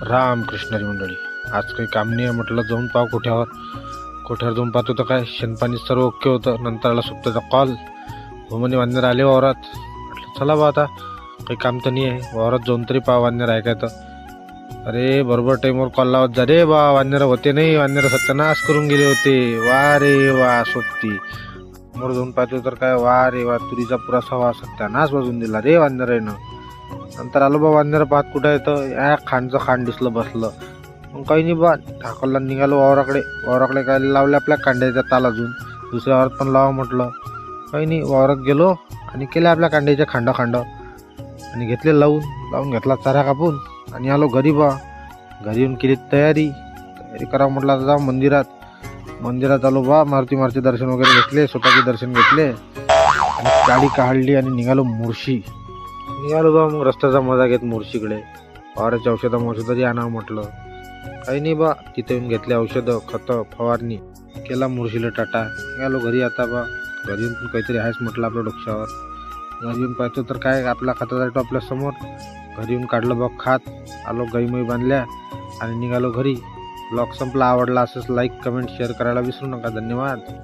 रामकृष्णाची मंडळी, आज काही काम नाही आहे म्हटलं जाऊन पाव कोठ्यावर जाऊन पाहतो तर काय शेणपाणी सर्व ओके होतं. नंतर आला सुप्ताचा कॉल, हो म्हणे वानर आले वावरात. म्हटलं चला बा आता काही काम तर नाही आहे, वावरात जाऊन तरी पाव वानर आहे काय तर. अरे बरोबर टाईमवर कॉल लावत जा रे बा, वानर होते नाही, वानर सत्यानाश करून गेले होते. वा रे वा सोबती समोर जाऊन पाहतो तर काय वा रे वा, तुरीचा पुरासा वा सत्यानाश वाजून दिला रे वानरानं. नंतर आलो बा वानर पाहत कुठं येतं, या खांड दिसलं बसलं. मग काही नाही बा, ठाकरला निघालो वावराकडे काय लावले आपल्या कांड्याच्या ताल, अजून दुसऱ्या वावरात पण लावा म्हटलं. काही नाही, वावरात गेलो आणि केले आपल्या कांड्याचे खांड आणि घेतले लावून घेतला चारा कापून आणि आलो घरी बा. घरी येऊन केली तयारी करा म्हटलं आता जाऊ मंदिरात आलो बा. मारुती दर्शन वगैरे घेतले, स्वतःचे दर्शन घेतले आणि गाडी काढली आणि निघालो बा. मग रस्त्याचा मजा घेत मोर्शीकडे वावराच्या औषधी आणावं म्हटलं. काही नाही बा, तिथे येऊन घेतले औषधं खतं फवारणी केला, मोर्शीला टाटा निघालो घरी. आता बा घरी येऊन पण काहीतरी आहेच म्हटलं आपल्या डोक्यावर. घरी येऊन पाहतो तर काय आपला खताचा आपल्या समोर. घरी येऊन काढलं बा खात, आलो गाई बांधल्या आणि निघालो घरी. ब्लॉग संपला. आवडला असंच लाईक कमेंट शेअर करायला विसरू नका. धन्यवाद.